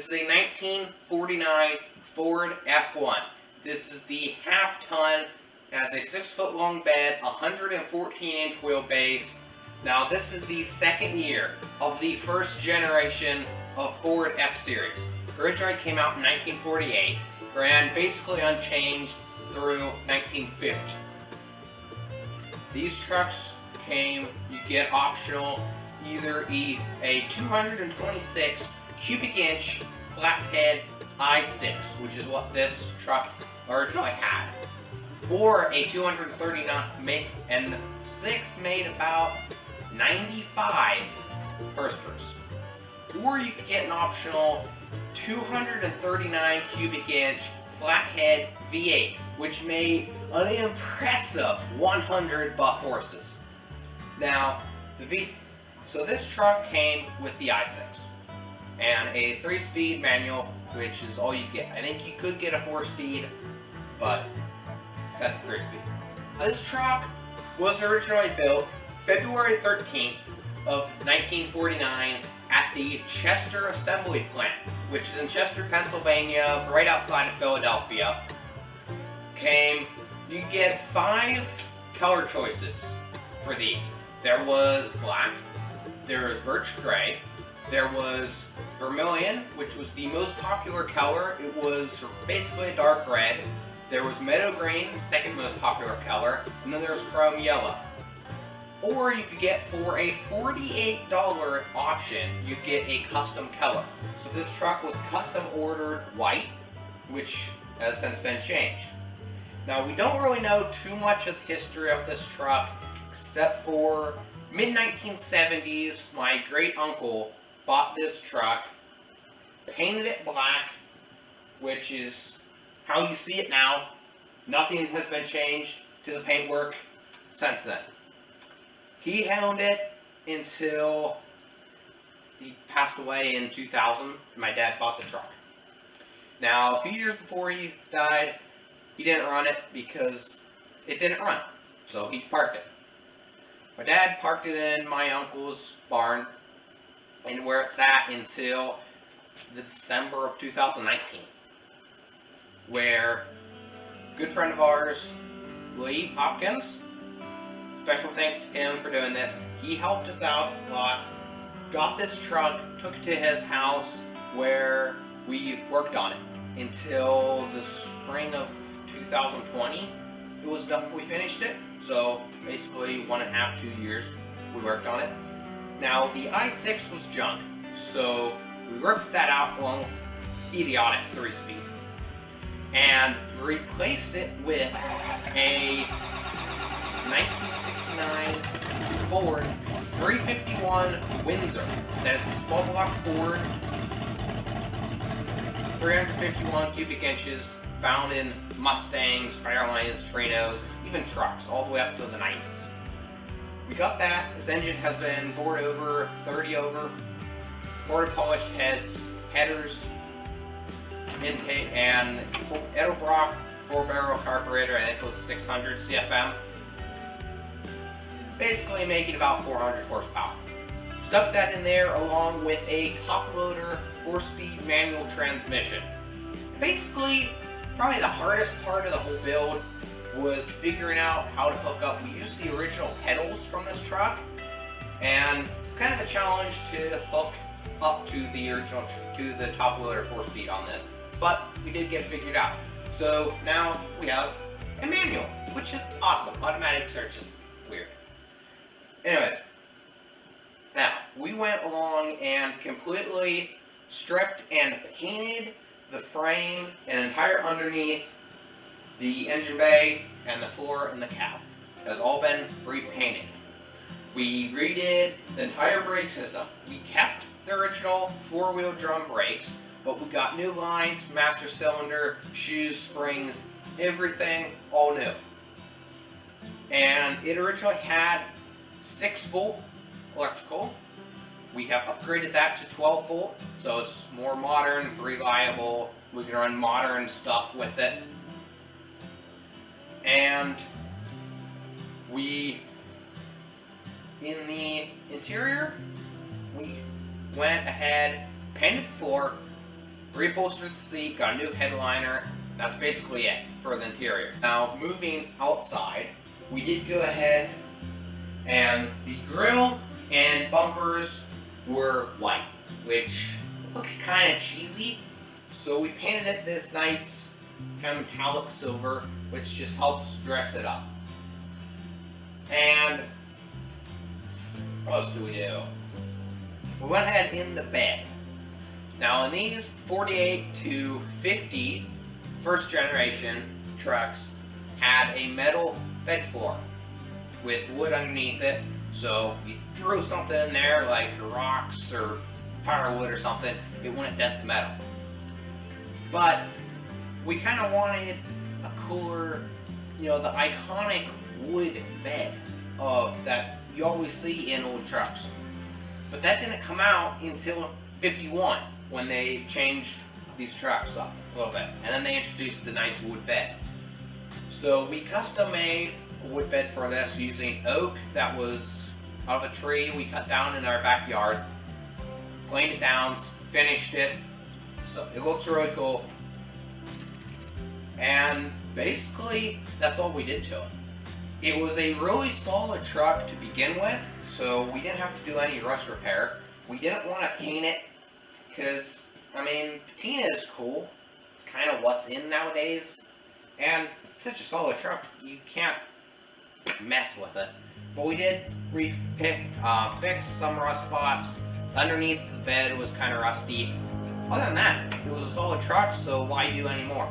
This is a 1949 Ford F1. This is the half-ton, has a 6-foot long bed, 114-inch wheelbase. Now this is the second year of the first generation of Ford F-Series. Originally came out in 1948, ran basically unchanged through 1950. These trucks came, you get optional, either a 226 cubic inch Flathead I6, which is what this truck originally had, or a 239, and the 6 made about 95 horsepower. Or you could get an optional 239 cubic inch Flathead V8, which made an impressive 100 buff horses. Now, so this truck came with the i6 and a 3-speed manual, which is all you get. I think you could get a 4-speed, but it's at the 3-speed. This truck was originally built February 13th of 1949 at the Chester Assembly Plant, which is in Chester, Pennsylvania, right outside of Philadelphia. You get 5 color choices for these. There was black, there was birch gray, there was vermilion, which was the most popular color. It was basically a dark red. There was meadow green, second most popular color, and then there's chrome yellow. Or you could get, for a $48 option, you get a custom color. So this truck was custom ordered white, which has since been changed. Now, we don't really know too much of the history of this truck, except for mid-1970s, my great uncle bought this truck, painted it black, which is how you see it now. Nothing has been changed to the paintwork since then. He owned it until he passed away in 2000, and my dad bought the truck. Now, a few years before he died, he didn't run it because it didn't run, so he parked it. My dad parked it in my uncle's barn, and where it sat until the December of 2019, where a good friend of ours, Lee Hopkins, special thanks to him for doing this. He helped us out a lot, got this truck, took it to his house where we worked on it until the spring of 2020. It was done, we finished it, so basically 1.5 to 2 years we worked on it. Now the i6 was junk, so we worked that out along with idiotic 3-speed and replaced it with a 1969 Ford 351 Windsor. That is the small block Ford, 351 cubic inches, found in Mustangs, Firelines, Trinos, even trucks, all the way up to the 90s. We got that. This engine has been bored over, 30 over, boarded polished headers, intake, and Edelbrock 4-barrel carburetor. I think it was 600 CFM. Basically making about 400 horsepower. Stuck that in there along with a top loader 4-speed manual transmission. Basically, probably the hardest part of the whole build was figuring out how to hook up. We used the original pedals from this truck, and it's kind of a challenge to hook up to the top loader 4-speed on this, but we did get it figured out. So now we have a manual, which is awesome. Automatics are just weird. Anyways, now we went along and completely stripped and painted the frame and entire underneath, the engine bay, and the floor and the cab. It has all been repainted. We redid the entire brake system. We kept the original 4-wheel drum brakes, but we got new lines, master cylinder, shoes, springs, everything all new. And it originally had 6-volt electrical. We have upgraded that to 12-volt, so it's more modern, reliable. We can run modern stuff with it. And in the interior, we went ahead, painted the floor, reupholstered the seat, got a new headliner. That's basically it for the interior. Now, moving outside, we did go ahead and the grille and bumpers were white, which looks kind of cheesy. So we painted it this nice kind of metallic silver, which just helps dress it up. And what else do we do? We went ahead in the bed. Now in these 48 to 50 first generation trucks had a metal bed floor with wood underneath it. So you threw something in there like rocks or firewood or something, it wouldn't dent the metal. But we kind of wanted a cooler, the iconic wood bed that you always see in old trucks. But that didn't come out until 51 when they changed these trucks up a little bit. And then they introduced the nice wood bed. So we custom made a wood bed for this using oak that was out of a tree we cut down in our backyard. Planed it down, finished it. So it looks really cool. And basically, that's all we did to it. It was a really solid truck to begin with, so we didn't have to do any rust repair. We didn't want to paint it because, patina is cool. It's kind of what's in nowadays. And it's such a solid truck, you can't mess with it. But we did fix some rust spots. Underneath the bed was kind of rusty. Other than that, it was a solid truck, so why do any more?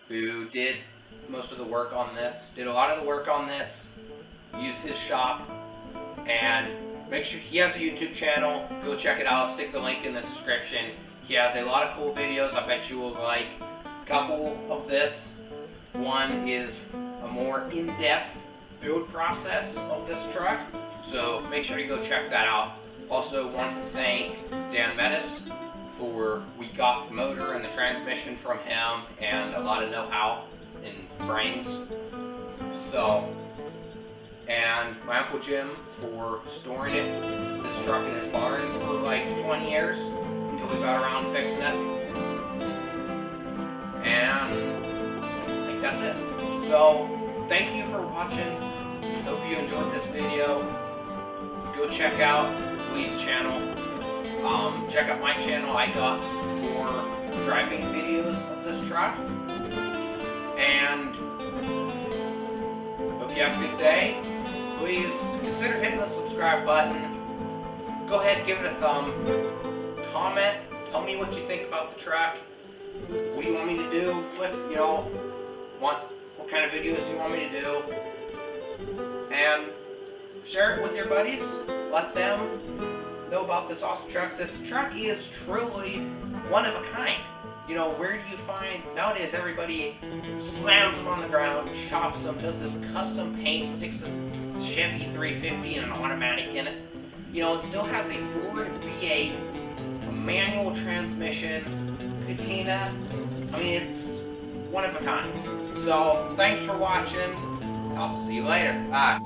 Who did most of the work on this, did a lot of the work on this, used his shop, and make sure he has a YouTube channel. Go check it out. I'll stick the link in the description. He has a lot of cool videos. I bet you will like a couple of this. One is a more in-depth build process of this truck, so make sure you go check that out. Also want to thank Mathis we got the motor and the transmission from him, and a lot of know-how and brains. So, and my Uncle Jim for storing this truck in his barn for like 20 years until we got around to fixing it. And I think that's it. So, thank you for watching. Hope you enjoyed this video. Go check out Lee's channel. Check out my channel. I got more driving videos of this truck. And hope you have a good day. Please consider hitting the subscribe button. Go ahead, give it a thumb. Comment. Tell me what you think about the truck. What do you want me to do? What kind of videos do you want me to do? And share it with your buddies. Let them know about this awesome truck. This truck is truly one of a kind. Where do you find, nowadays everybody slams them on the ground, chops them, does this custom paint, sticks a Chevy 350 and an automatic in it. It still has a Ford V8, a manual transmission, patina. I mean, it's one of a kind. So, thanks for watching. I'll see you later. Bye.